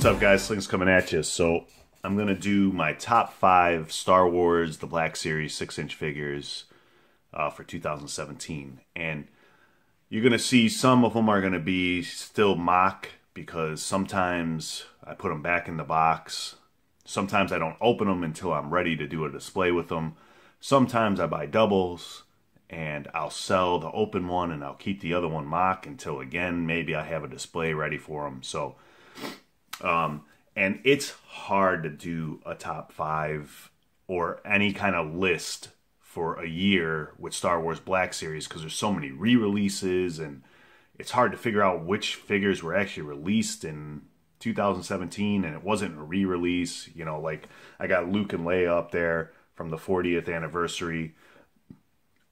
What's up, guys? Sling's coming at you. So I'm going to do my top 5 Star Wars The Black Series 6-inch figures for 2017. And you're going to see some of them are going to be still mock because sometimes I put them back in the box. Sometimes I don't open them until I'm ready to do a display with them. Sometimes I buy doubles and I'll sell the open one and I'll keep the other one mock until, again, maybe I have a display ready for them. So and it's hard to do a top 5 or any kind of list for a year with Star Wars Black Series because there's so many re-releases and it's hard to figure out which figures were actually released in 2017 and it wasn't a re-release. You know, like I got Luke and Leia up there from the 40th anniversary.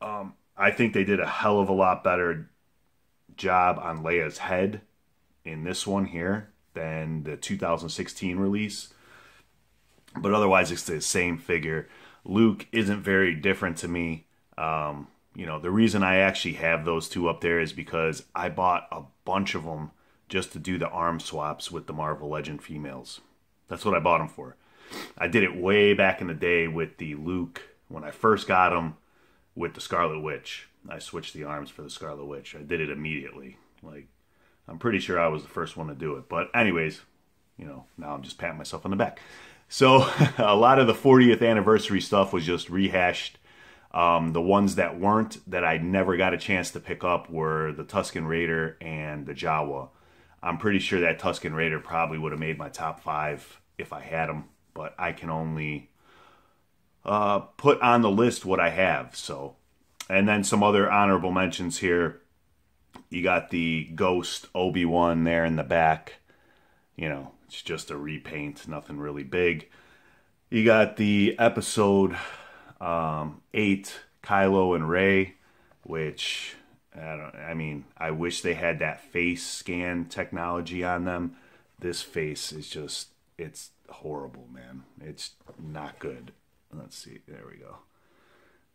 I think they did a hell of a lot better job on Leia's head in this one here than the 2016 release. But otherwise, it's the same figure. Luke isn't very different to me. You know, the reason I actually have those two up there is because I bought a bunch of them just to do the arm swaps with the Marvel Legend females. That's what I bought them for. I did it way back in the day with the Luke, when I first got him, with the Scarlet Witch. I switched the arms for the Scarlet Witch. I did it immediately. Like, I'm pretty sure I was the first one to do it. But anyways, you know, now I'm just patting myself on the back. So a lot of the 40th anniversary stuff was just rehashed. The ones that weren't, that I never got a chance to pick up, were the Tusken Raider and the Jawa. I'm pretty sure that Tusken Raider probably would have made my top 5 if I had them. But I can only put on the list what I have. So, and then some other honorable mentions here. You got the Ghost Obi-Wan there in the back. You know, it's just a repaint, nothing really big. You got the Episode 8 Kylo and Rey, which I wish they had that face scan technology on them. This face is just, it's horrible, man. It's not good. Let's see. There we go.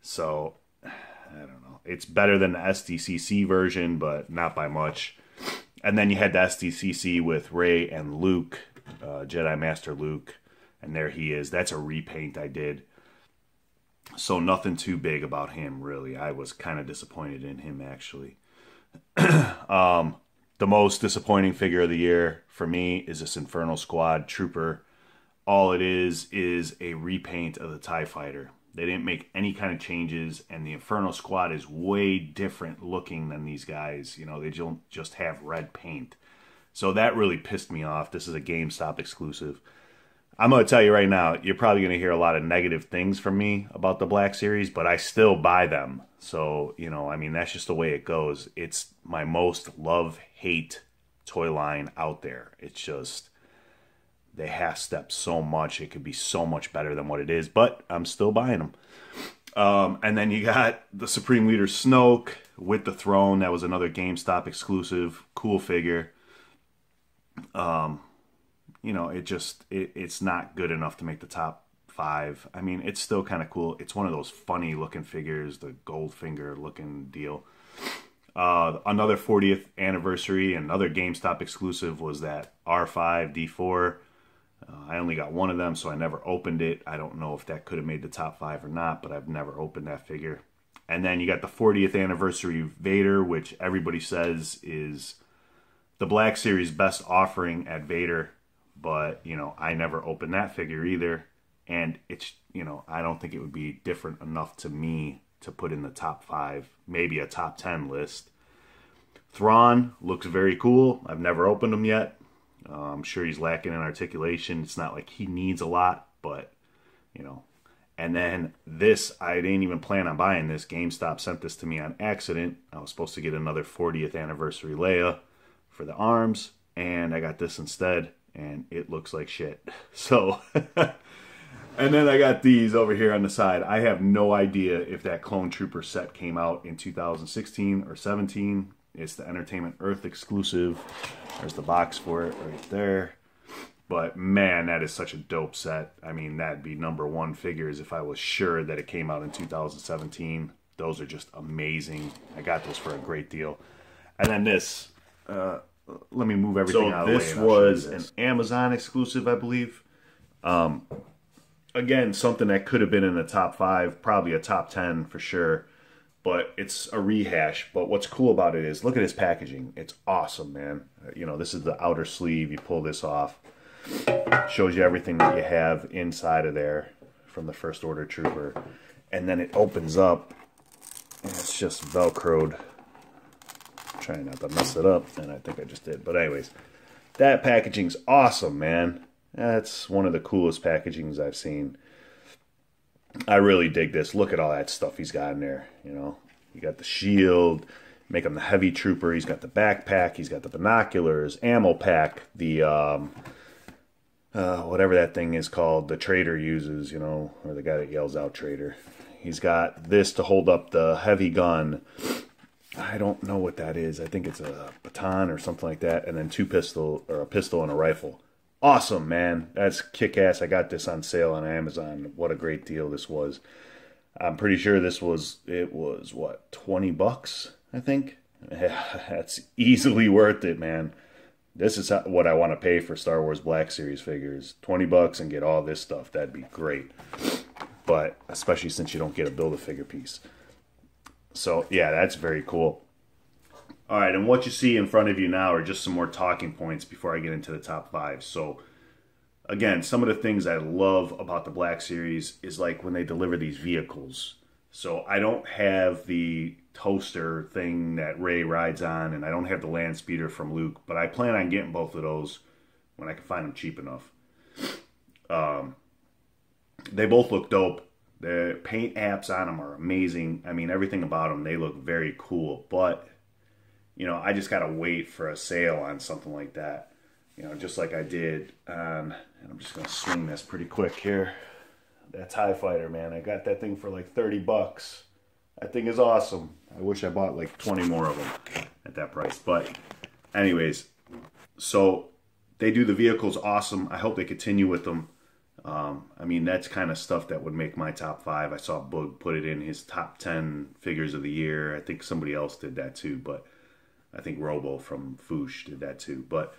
So, I don't know. It's better than the SDCC version, but not by much. And then you had the SDCC with Rey and Luke, Jedi Master Luke. And there he is. That's a repaint I did. So nothing too big about him, really. I was kind of disappointed in him, actually. The most disappointing figure of the year for me is this Infernal Squad Trooper. All it is a repaint of the TIE Fighter. They didn't make any kind of changes, and the Infernal Squad is way different looking than these guys. You know, they don't just have red paint. So that really pissed me off. This is a GameStop exclusive. I'm going to tell you right now, you're probably going to hear a lot of negative things from me about the Black Series, but I still buy them. So, you know, I mean, that's just the way it goes. It's my most love-hate toy line out there. It's just, they half-step so much. It could be so much better than what it is, but I'm still buying them. And then you got the Supreme Leader Snoke with the throne. That was another GameStop exclusive. Cool figure. You know, it's not good enough to make the top 5. I mean, it's still kind of cool. It's one of those funny looking figures, the Goldfinger looking deal. Another 40th anniversary, another GameStop exclusive was that R5 D4. I only got one of them, so I never opened it. I don't know if that could have made the top 5 or not, but I've never opened that figure. And then you got the 40th anniversary Vader, which everybody says is the Black Series' best offering at Vader. But, you know, I never opened that figure either. And it's, you know, I don't think it would be different enough to me to put in the top 5, maybe a top 10 list. Thrawn looks very cool. I've never opened him yet. I'm sure he's lacking in articulation. It's not like he needs a lot, but, you know. And then this, I didn't even plan on buying this. GameStop sent this to me on accident. I was supposed to get another 40th anniversary Leia for the arms, and I got this instead. And it looks like shit. So, and then I got these over here on the side. I have no idea if that Clone Trooper set came out in 2016 or 17. It's the Entertainment Earth exclusive. There's the box for it right there. But man, that is such a dope set. I mean, that'd be #1 figures if I was sure that it came out in 2017. Those are just amazing. I got those for a great deal. And then this, let me move everything out of the way. So this was an Amazon exclusive, I believe. Again, something that could have been in the top 5, probably a top 10 for sure. But it's a rehash. But what's cool about it is, look at his packaging. It's awesome, man. You know, this is the outer sleeve. You pull this off. Shows you everything that you have inside of there from the First Order Trooper. And then it opens up. And it's just Velcroed. I'm trying not to mess it up. And I think I just did. But anyways, that packaging's awesome, man. That's one of the coolest packagings I've seen. I really dig this. Look at all that stuff he's got in there. You know, you got the shield, make him the heavy trooper. He's got the backpack. He's got the binoculars, ammo pack, the whatever that thing is called, the trader uses, you know, or the guy that yells out trader. He's got this to hold up the heavy gun. I don't know what that is. I think it's a baton or something like that, and then a pistol and a rifle. Awesome, man. That's kick-ass. I got this on sale on Amazon. What a great deal this was. I'm pretty sure it was, what, 20 bucks, I think? Yeah, that's easily worth it, man. This is what I want to pay for Star Wars Black Series figures. 20 bucks and get all this stuff. That'd be great. But especially since you don't get a Build-A-Figure piece. So, yeah, that's very cool. All right, and what you see in front of you now are just some more talking points before I get into the top 5. So, again, some of the things I love about the Black Series is like when they deliver these vehicles. So, I don't have the toaster thing that Rey rides on, and I don't have the land speeder from Luke, but I plan on getting both of those when I can find them cheap enough. They both look dope. The paint apps on them are amazing. I mean, everything about them, they look very cool, but you know, I just got to wait for a sale on something like that. You know, just like I did on, and I'm just going to swing this pretty quick here. That TIE Fighter, man. I got that thing for like 30 bucks. That thing is awesome. I wish I bought like 20 more of them at that price. But anyways, so they do the vehicles awesome. I hope they continue with them. I mean, that's kind of stuff that would make my top 5. I saw Boog put it in his top 10 figures of the year. I think somebody else did that too, but I think Robo from Foosh did that too. But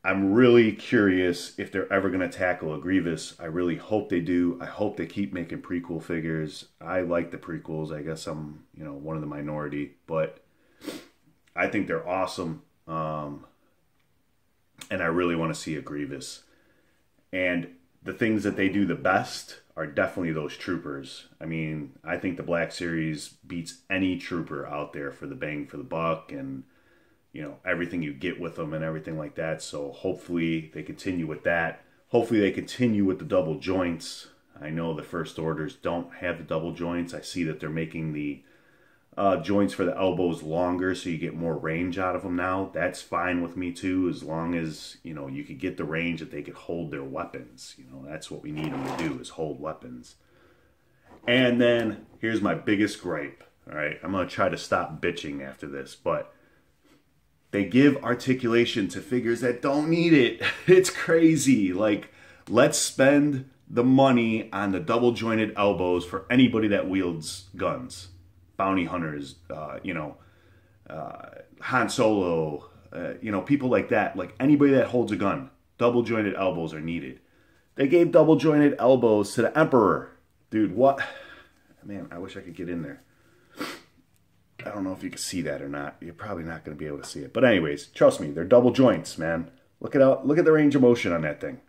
I'm really curious if they're ever going to tackle a Grievous. I really hope they do. I hope they keep making prequel figures. I like the prequels. I guess I'm, you know, one of the minority. But I think they're awesome. And I really want to see a Grievous. And the things that they do the best are definitely those troopers. I mean, I think the Black Series beats any trooper out there for the bang for the buck and, you know, everything you get with them and everything like that. So hopefully they continue with that. Hopefully they continue with the double joints. I know the First Orders don't have the double joints. I see that they're making the joints for the elbows longer so you get more range out of them now. That's fine with me too, as long as, you know, you could get the range that they could hold their weapons. You know, that's what we need them to do, is hold weapons. And then here's my biggest gripe. All right, I'm going to try to stop bitching after this, but they give articulation to figures that don't need it. It's crazy. Like, let's spend the money on the double jointed elbows for anybody that wields guns. Bounty hunters, Han Solo, people like that. Like anybody that holds a gun, double jointed elbows are needed. They gave double jointed elbows to the Emperor. Dude, what? Man, I wish I could get in there. I don't know if you can see that or not. You're probably not going to be able to see it. But anyways, trust me, they're double joints, man. Look at the range of motion on that thing.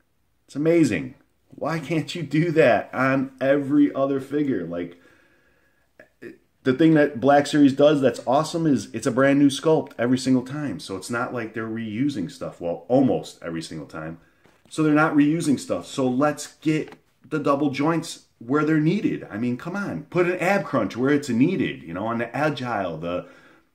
It's amazing. Why can't you do that on every other figure? Like, the thing that Black Series does that's awesome is it's a brand new sculpt every single time. So it's not like they're reusing stuff. Well, almost every single time. So they're not reusing stuff. So let's get the double joints where they're needed. I mean, come on. Put an ab crunch where it's needed. You know, on the Agile, the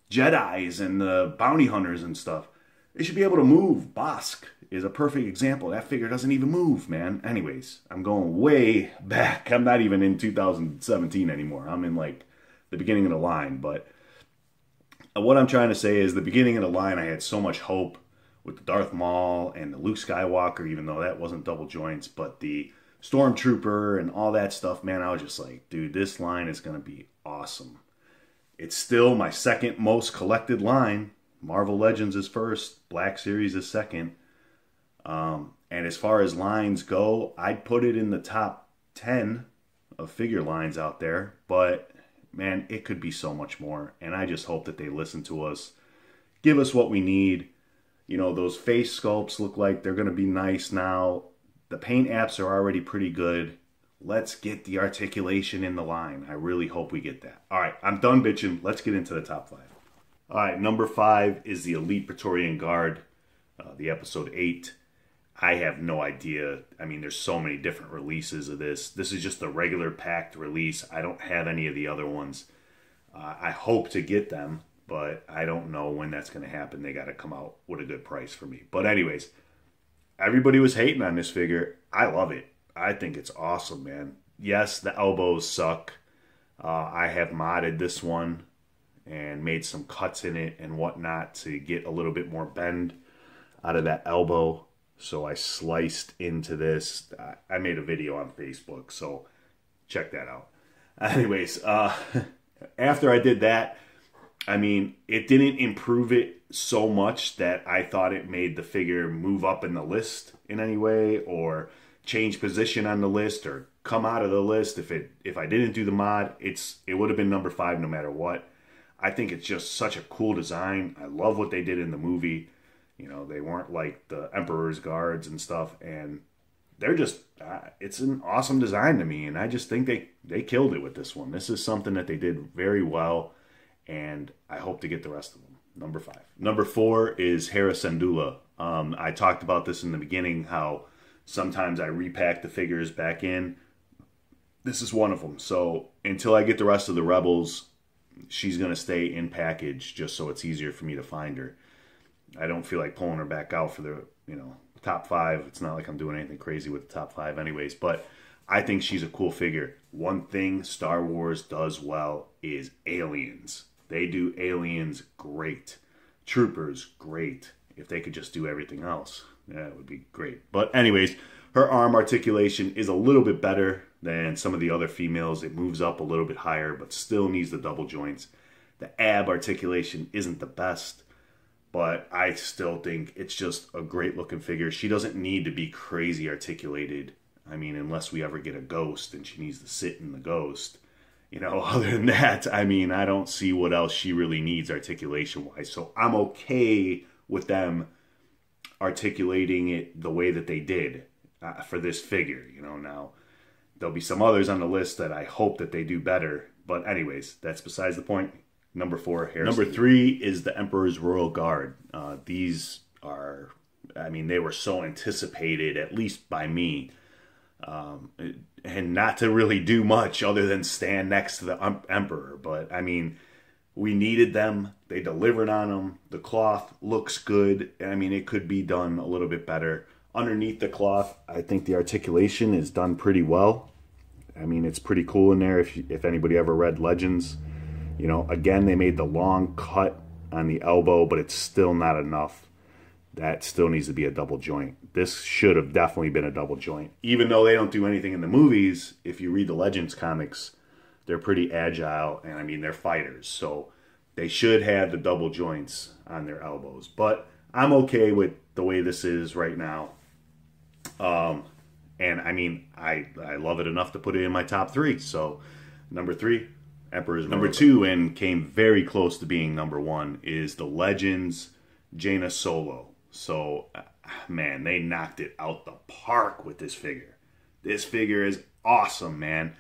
Jedis, and the Bounty Hunters and stuff. They should be able to move. Bosk is a perfect example. That figure doesn't even move, man. Anyways, I'm going way back. I'm not even in 2017 anymore. I'm in like the beginning of the line. But what I'm trying to say is the beginning of the line, I had so much hope with the Darth Maul and the Luke Skywalker, even though that wasn't double joints, but the Stormtrooper and all that stuff, man, I was just like, dude, this line is going to be awesome. It's still my second most collected line. Marvel Legends is first, Black Series is second. And as far as lines go, I'd put it in the top 10 of figure lines out there. But, man, it could be so much more. And I just hope that they listen to us, give us what we need. You know, those face sculpts look like they're going to be nice now. The paint apps are already pretty good. Let's get the articulation in the line. I really hope we get that. All right, I'm done bitching. Let's get into the top 5. All right, number 5 is the Elite Praetorian Guard, the episode 8. I have no idea. I mean, there's so many different releases of this. This is just the regular packed release. I don't have any of the other ones. I hope to get them, but I don't know when that's going to happen. They got to come out with a good price for me. But anyways, everybody was hating on this figure. I love it. I think it's awesome, man. Yes, the elbows suck. I have modded this one and made some cuts in it and whatnot to get a little bit more bend out of that elbow. So I sliced into this. I made a video on Facebook, so check that out. Anyways, after I did that, I mean, it didn't improve it so much that I thought it made the figure move up in the list in any way or change position on the list or come out of the list. If I didn't do the mod, it would have been number 5 no matter what. I think it's just such a cool design. I love what they did in the movie. You know, they weren't like the Emperor's Guards and stuff, and they're just, it's an awesome design to me, and I just think they killed it with this one. This is something that they did very well, and I hope to get the rest of them. Number 5. Number 4 is Hera Syndulla. I talked about this in the beginning, how sometimes I repack the figures back in. This is one of them. So until I get the rest of the Rebels, she's going to stay in package just so it's easier for me to find her. I don't feel like pulling her back out for the, top 5. It's not like I'm doing anything crazy with the top 5 anyways, but I think she's a cool figure. One thing Star Wars does well is aliens. They do aliens great. Troopers, great. If they could just do everything else, yeah, it would be great. But anyways, her arm articulation is a little bit better than some of the other females. It moves up a little bit higher, but still needs the double joints. The ab articulation isn't the best, but I still think it's just a great looking figure. She doesn't need to be crazy articulated. I mean, unless we ever get a ghost and she needs to sit in the ghost. Other than that, I mean, I don't see what else she really needs articulation-wise. So I'm okay with them articulating it the way that they did for this figure. Now there'll be some others on the list that I hope that they do better. But anyways, that's besides the point. Number 4, Harrison. Number 3 is the Emperor's Royal Guard. These are, they were so anticipated, at least by me. And not to really do much other than stand next to the Emperor. But, we needed them. They delivered on them. The cloth looks good. It could be done a little bit better. Underneath the cloth, I think the articulation is done pretty well. It's pretty cool in there if anybody ever read Legends. Again, they made the long cut on the elbow, but it's still not enough. That still needs to be a double joint. This should have definitely been a double joint. Even though they don't do anything in the movies, if you read the Legends comics, they're pretty agile, and they're fighters. So they should have the double joints on their elbows. But I'm okay with the way this is right now. And I love it enough to put it in my top 3. So number 3, Emperor's number 2, and came very close to being number 1, is the Legends Jaina Solo. So, man, they knocked it out the park with this figure. This figure is awesome, man.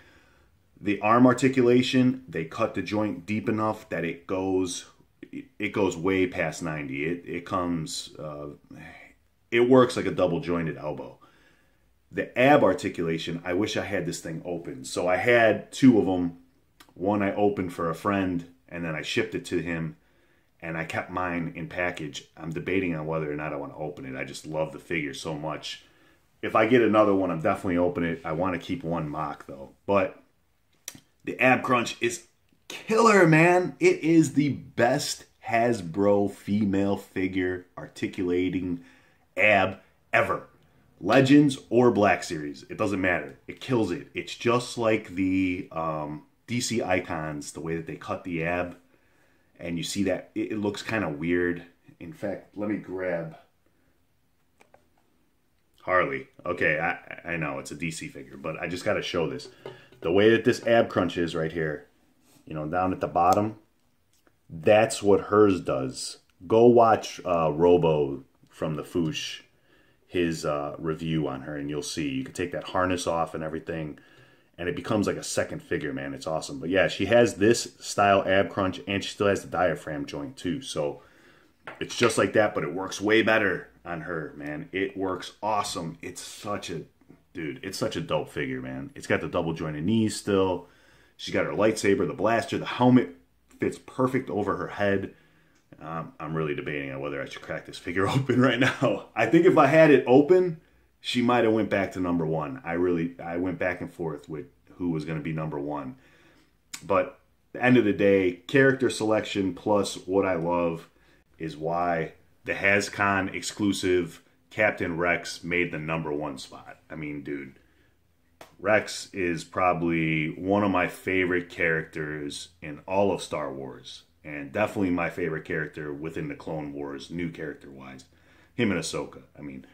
The arm articulation, they cut the joint deep enough that it goes way past 90. It comes, it works like a double jointed elbow. The ab articulation, I wish I had this thing open. So I had 2 of them. One I opened for a friend, and then I shipped it to him, and I kept mine in package. I'm debating on whether or not I want to open it. I just love the figure so much. If I get another one, I'm definitely opening it. I want to keep one mock, though. But the ab crunch is killer, man. It is the best Hasbro female figure articulating ab ever. Legends or Black Series, it doesn't matter. It kills it. It's just like the DC Icons, the way that they cut the ab and you see that it looks kind of weird. In fact, let me grab Harley. Okay, I know it's a DC figure, but I just got to show this. The way that this ab crunch is right here, you know, down at the bottom, that's what hers does. Go watch Robo from the Foosh, his review on her, and you'll see. You can take that harness off and everything, and it becomes like a second figure, man. It's awesome. But yeah, she has this style ab crunch, and she still has the diaphragm joint too. So it's just like that, but it works way better on her, man. It works awesome. It's such a, dude, it's such a dope figure, man. It's got the double jointed knees still. She's got her lightsaber, the blaster, the helmet fits perfect over her head. I'm really debating on whether I should crack this figure open right now. I think if I had it open, she might have went back to number one. I went back and forth with who was going to be number one. But at the end of the day, character selection plus what I love is why the HasCon exclusive Captain Rex made the number one spot. I mean, dude, Rex is probably one of my favorite characters in all of Star Wars. And definitely my favorite character within the Clone Wars, new character-wise. Him and Ahsoka. I mean,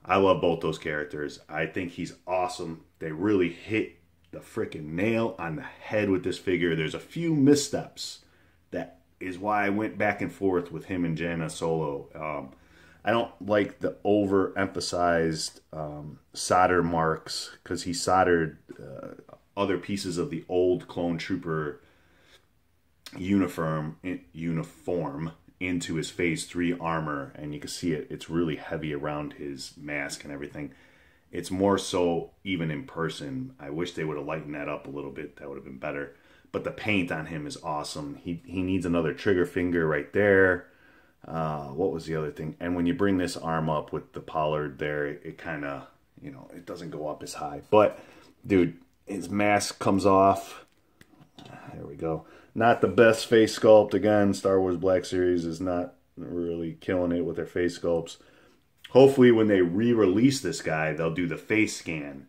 I love both those characters. I think he's awesome. They really hit the freaking nail on the head with this figure. There's a few missteps. That is why I went back and forth with him and Jaina Solo. I don't like the overemphasized solder marks, because he soldered other pieces of the old clone trooper uniform into his phase 3 armor, and you can see it's really heavy around his mask and everything. It's more so even in person. I wish they would have lightened that up a little bit. That would have been better. But the paint on him is awesome. He needs another trigger finger right there. What was the other thing? And when you bring this arm up with the pollard there, it kind of, you know, it doesn't go up as high. But dude, his mask comes off. There we go. Not the best face sculpt. Again, Star Wars Black Series is not really killing it with their face sculpts. Hopefully when they re-release this guy, they'll do the face scan,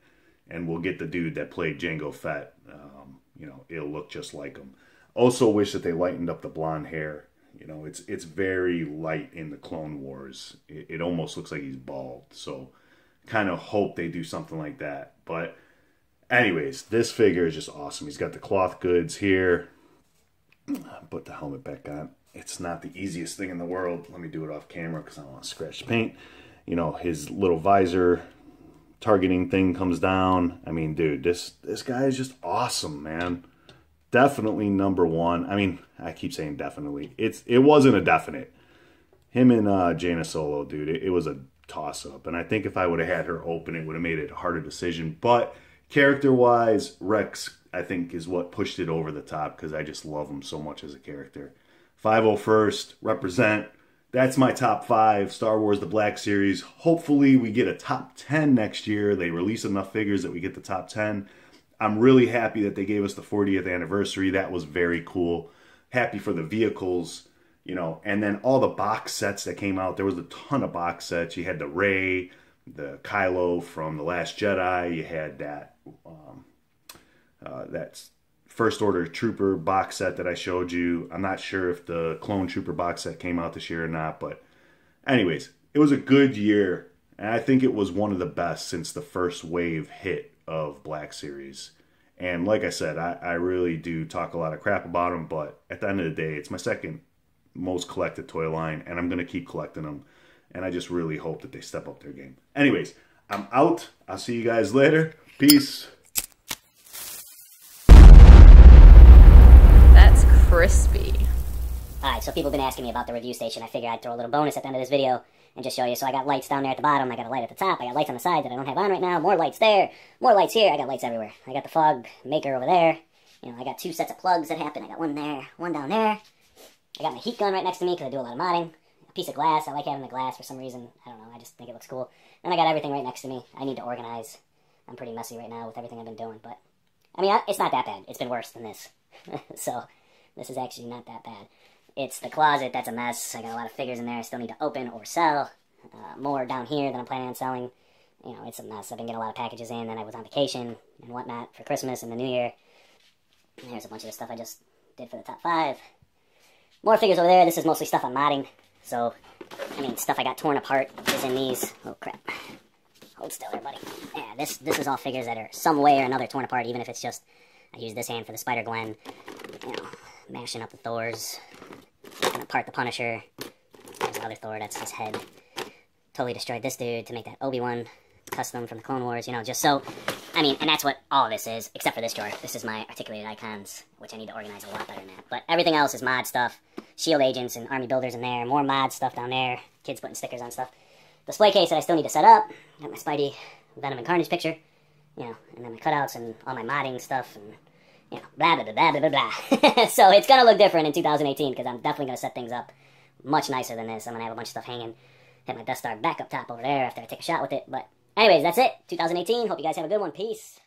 and we'll get the dude that played Jango Fett. You know, it'll look just like him. Also wish that they lightened up the blonde hair. You know, it's very light in the Clone Wars. It almost looks like he's bald. So kind of hope they do something like that. But anyways, this figure is just awesome. He's got the cloth goods here. Put the helmet back on. It's not the easiest thing in the world. Let me do it off camera because I don't want to scratch the paint. You know, his little visor targeting thing comes down. I mean, dude, this guy is just awesome, man. Definitely number one. I mean, I keep saying definitely. It wasn't a definite. Him and Jaina Solo, dude, it was a toss-up. And I think if I would have had her open, it would have made it a harder decision. But character-wise, Rex, I think, is what pushed it over the top because I just love him so much as a character. 501st, represent. That's my top 5. Star Wars The Black Series. Hopefully we get a top 10 next year. They release enough figures that we get the top 10. I'm really happy that they gave us the 40th anniversary. That was very cool. Happy for the vehicles, you know. And then all the box sets that came out. There was a ton of box sets. You had the Rey, the Kylo from The Last Jedi. You had that that First Order Trooper box set that I showed you. I'm not sure if the Clone Trooper box set came out this year or not, but anyways, it was a good year, and I think it was one of the best since the first wave hit of Black Series. And like I said, I really do talk a lot of crap about them, but at the end of the day, it's my second most collected toy line, and I'm going to keep collecting them, and I just really hope that they step up their game. Anyways, I'm out. I'll see you guys later. Peace. Crispy. Alright, so people have been asking me about the review station. I figured I'd throw a little bonus at the end of this video and just show you. So I got lights down there at the bottom. I got a light at the top. I got lights on the side that I don't have on right now. More lights there. More lights here. I got lights everywhere. I got the fog maker over there. You know, I got 2 sets of plugs that happen. I got one there, one down there. I got my heat gun right next to me because I do a lot of modding. A piece of glass. I like having the glass for some reason. I don't know. I just think it looks cool. And I got everything right next to me. I need to organize. I'm pretty messy right now with everything I've been doing. But, I mean, it's not that bad. It's been worse than this. So this is actually not that bad. It's the closet that's a mess. I got a lot of figures in there I still need to open or sell. More down here than I'm planning on selling. You know, it's a mess. I've been getting a lot of packages in, and I was on vacation and whatnot for Christmas and the New Year. And here's a bunch of the stuff I just did for the top 5. More figures over there. This is mostly stuff I'm modding. So, I mean, stuff I got torn apart is in these. Oh, crap. Hold still there, buddy. Yeah, this is all figures that are some way or another torn apart, even if it's just, I use this hand for the Spider-Gwen, you know, mashing up the Thors, taking apart the Punisher. There's another Thor, that's his head. Totally destroyed this dude to make that Obi-Wan custom from the Clone Wars, you know, just so, I mean, and that's what all of this is, except for this drawer. This is my articulated icons, which I need to organize a lot better than that. But everything else is mod stuff, shield agents and army builders in there, more mod stuff down there, kids putting stickers on stuff. Display case that I still need to set up, got my Spidey, Venom, and Carnage picture, you know, and then my cutouts and all my modding stuff, and, you know, blah, blah, blah, blah, blah, blah. So it's going to look different in 2018, because I'm definitely going to set things up much nicer than this. I'm going to have a bunch of stuff hanging, hit my Death Star back up top over there after I take a shot with it, but anyways, that's it. 2018. Hope you guys have a good one. Peace.